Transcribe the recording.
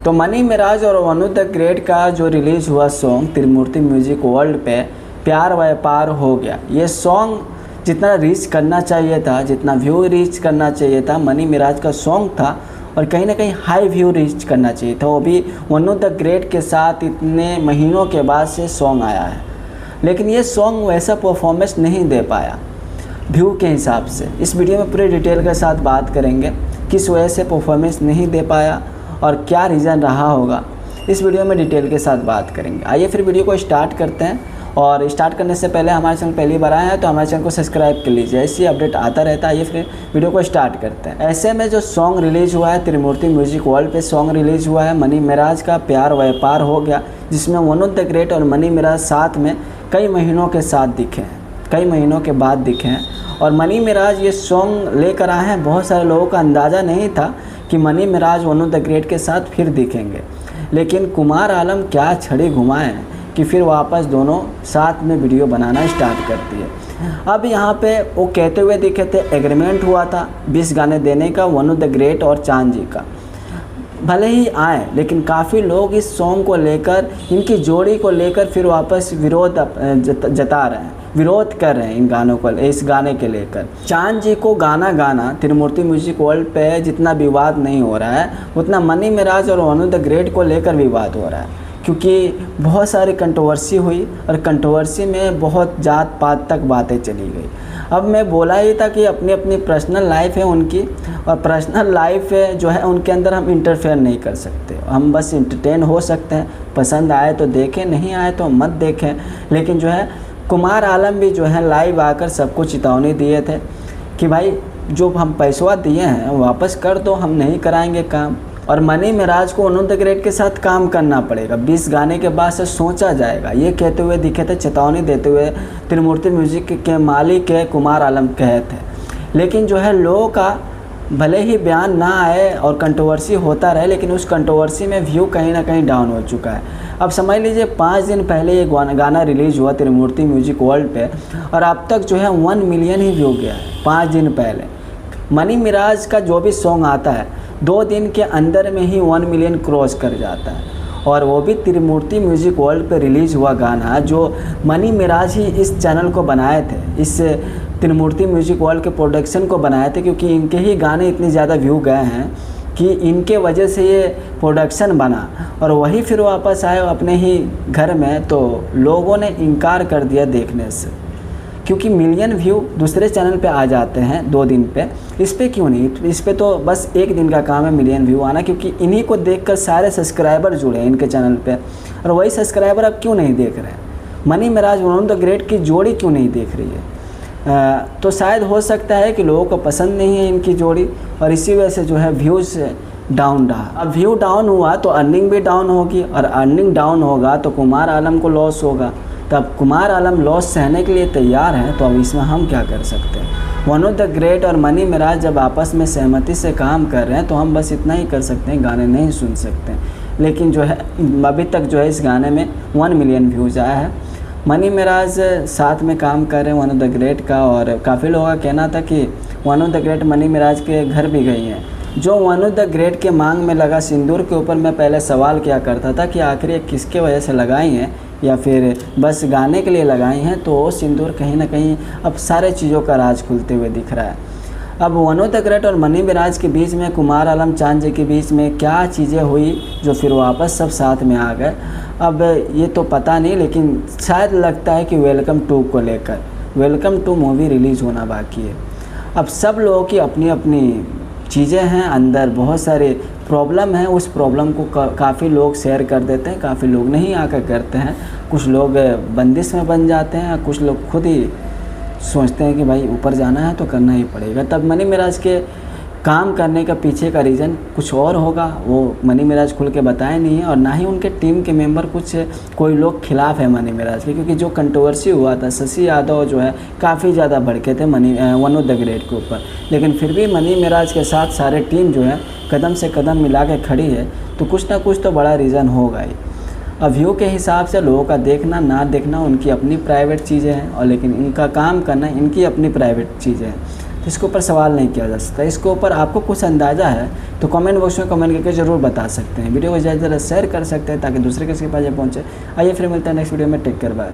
तो मनी मिराज और वनु the great का जो रिलीज़ हुआ सॉन्ग त्रिमूर्ति म्यूजिक वर्ल्ड पे प्यार व्यापार हो गया, ये सॉन्ग जितना रीच करना चाहिए था, जितना व्यू रीच करना चाहिए था, मनी मिराज का सॉन्ग था और कहीं ना कहीं हाई व्यू रीच करना चाहिए था। वो भी वनु द ग्रेट के साथ इतने महीनों के बाद से सॉन्ग आया है, लेकिन ये सॉन्ग वैसा परफॉर्मेंस नहीं दे पाया व्यू के हिसाब से। इस वीडियो में पूरे डिटेल के साथ बात करेंगे किस वजह से परफॉर्मेंस नहीं दे पाया और क्या रीज़न रहा होगा, इस वीडियो में डिटेल के साथ बात करेंगे। आइए फिर वीडियो को स्टार्ट करते हैं। और स्टार्ट करने से पहले हमारे चैनल पहली बार आए हैं तो हमारे चैनल को सब्सक्राइब कर लीजिए, ऐसी अपडेट आता रहता है। आइए फिर वीडियो को स्टार्ट करते हैं। ऐसे में जो सॉन्ग रिलीज़ हुआ है त्रिमूर्ति म्यूजिक वर्ल्ड पे सॉन्ग रिलीज़ हुआ है मनी मिराज का प्यार व्यापार हो गया, जिसमें वनु द ग्रेट और मनी मिराज साथ में कई महीनों के साथ दिखे हैं, कई महीनों के बाद दिखे हैं। और मनी मिराज ये सॉन्ग लेकर आए हैं। बहुत सारे लोगों का अंदाज़ा नहीं था कि मनी मिराज वनु द ग्रेट के साथ फिर दिखेंगे, लेकिन कुमार आलम क्या छड़ी घुमाए हैं कि फिर वापस दोनों साथ में वीडियो बनाना स्टार्ट करती है। अब यहाँ पे वो कहते हुए दिखे थे एग्रीमेंट हुआ था 20 गाने देने का वनु द ग्रेट और चांद जी का, भले ही आए लेकिन काफ़ी लोग इस सॉन्ग को लेकर, इनकी जोड़ी को लेकर फिर वापस विरोध जता रहे हैं, विरोध कर रहे हैं इन गानों को, इस गाने के लेकर। चांद जी को गाना गाना त्रिमूर्ति म्यूजिक वर्ल्ड पे जितना विवाद नहीं हो रहा है, उतना मनी मिराज और वनु द ग्रेट को लेकर विवाद हो रहा है, क्योंकि बहुत सारी कंट्रोवर्सी हुई और कंट्रोवर्सी में बहुत जात पात तक बातें चली गई। अब मैं बोला ही था कि अपनी अपनी पर्सनल लाइफ है उनकी, और पर्सनल लाइफ जो है उनके अंदर हम इंटरफेयर नहीं कर सकते, हम बस इंटरटेन हो सकते हैं। पसंद आए तो देखें, नहीं आए तो मत देखें। लेकिन जो है कुमार आलम भी जो है लाइव आकर सबको चेतावनी दिए थे कि भाई जो हम पैसवा दिए हैं वापस कर दो, हम नहीं कराएंगे काम। और मनी मिराज को वनु द ग्रेट के साथ काम करना पड़ेगा, 20 गाने के बाद से सोचा जाएगा, ये कहते हुए दिखे थे, चेतावनी देते हुए त्रिमूर्ति म्यूजिक के मालिक है कुमार आलम कहे थे। लेकिन जो है लोगों का भले ही बयान ना आए और कंट्रोवर्सी होता रहे, लेकिन उस कंट्रोवर्सी में व्यू कहीं ना कहीं डाउन हो चुका है। अब समझ लीजिए 5 दिन पहले ये गाना रिलीज़ हुआ त्रिमूर्ति म्यूजिक वर्ल्ड पे और अब तक जो है 1 मिलियन ही व्यू गया है 5 दिन पहले। मनी मिराज का जो भी सॉन्ग आता है 2 दिन के अंदर में ही 1 मिलियन क्रॉस कर जाता है, और वो भी त्रिमूर्ति म्यूजिक वर्ल्ड पे रिलीज़ हुआ गाना जो मनी मिराज ही इस चैनल को बनाए थे, इस त्रिमूर्ति म्यूजिक वर्ल्ड के प्रोडक्शन को बनाए थे, क्योंकि इनके ही गाने इतने ज़्यादा व्यू गए हैं कि इनके वजह से ये प्रोडक्शन बना। और वही फिर वापस आए अपने ही घर में, तो लोगों ने इनकार कर दिया देखने से, क्योंकि मिलियन व्यू दूसरे चैनल पे आ जाते हैं 2 दिन पे, इस पे क्यों नहीं? इस पे तो बस 1 दिन का काम है मिलियन व्यू आना, क्योंकि इन्हीं को देखकर सारे सब्सक्राइबर जुड़े हैं इनके चैनल पे। और वही सब्सक्राइबर अब क्यों नहीं देख रहे हैं? मनी मिराज वनु द ग्रेट की जोड़ी क्यों नहीं देख रही है? तो शायद हो सकता है कि लोगों को पसंद नहीं है इनकी जोड़ी, और इसी वजह से जो है व्यूज़ डाउन रहा। अब व्यू डाउन हुआ तो अर्निंग भी डाउन होगी, और अर्निंग डाउन होगा तो कुमार आलम को लॉस होगा। तब कुमार आलम लॉस सहने के लिए तैयार हैं, तो अब इसमें हम क्या कर सकते हैं? वनु द ग्रेट और मनी मिराज जब आपस में सहमति से काम कर रहे हैं तो हम बस इतना ही कर सकते हैं, गाने नहीं सुन सकते। लेकिन जो है अभी तक जो है इस गाने में 1 मिलियन व्यूज़ आया है। मनी मिराज साथ में काम कर रहे हैं वनु द ग्रेट का, और काफ़ी लोगों का कहना था कि वनु द ग्रेट मनी मिराज के घर भी गई हैं। जो वनु द ग्रेट के मांग में लगा सिंदूर के ऊपर मैं पहले सवाल किया करता था कि आखिर ये किसके वजह से लगाई हैं, या फिर बस गाने के लिए लगाई हैं, तो वो सिंदूर कहीं ना कहीं अब सारे चीज़ों का राज खुलते हुए दिख रहा है। अब वनु द ग्रेट और मनी मिराज के बीच में, कुमार आलम चांद जी के बीच में क्या चीज़ें हुई जो फिर वापस सब साथ में आ गए, अब ये तो पता नहीं। लेकिन शायद लगता है कि वेलकम 2 को लेकर, वेलकम 2 मूवी रिलीज़ होना बाकी है। अब सब लोगों की अपनी अपनी चीज़ें हैं, अंदर बहुत सारे प्रॉब्लम है, उस प्रॉब्लम को काफ़ी लोग शेयर कर देते हैं, काफ़ी लोग नहीं आकर करते हैं। कुछ लोग बंदिश में बन जाते हैं, कुछ लोग खुद ही सोचते हैं कि भाई ऊपर जाना है तो करना ही पड़ेगा। तब मनी मिराज के काम करने का पीछे का रीज़न कुछ और होगा, वो मनी मिराज खुल के बताए नहीं है, और ना ही उनके टीम के मेंबर कोई लोग खिलाफ़ है मनी मिराज के। क्योंकि जो कंट्रोवर्सी हुआ था, शशि यादव जो है काफ़ी ज़्यादा भड़के थे वनु द ग्रेट के ऊपर, लेकिन फिर भी मनी मिराज के साथ सारे टीम जो है कदम से कदम मिला के खड़ी है, तो कुछ ना कुछ तो बड़ा रीज़न होगा ही। अब व्यू के हिसाब से लोगों का देखना ना देखना उनकी अपनी प्राइवेट चीज़ें हैं, और लेकिन इनका काम करना इनकी अपनी प्राइवेट चीज़ें हैं। तो इसके ऊपर सवाल नहीं किया जा सकता। इसके ऊपर आपको कुछ अंदाज़ा है तो कमेंट बॉक्स में कमेंट करके ज़रूर बता सकते हैं। वीडियो को ज़्यादा से ज़्यादा शेयर कर सकते हैं ताकि दूसरे किसी के पास पहुँचे। आइए फिर मिलते हैं नेक्स्ट वीडियो में। Take care, bye.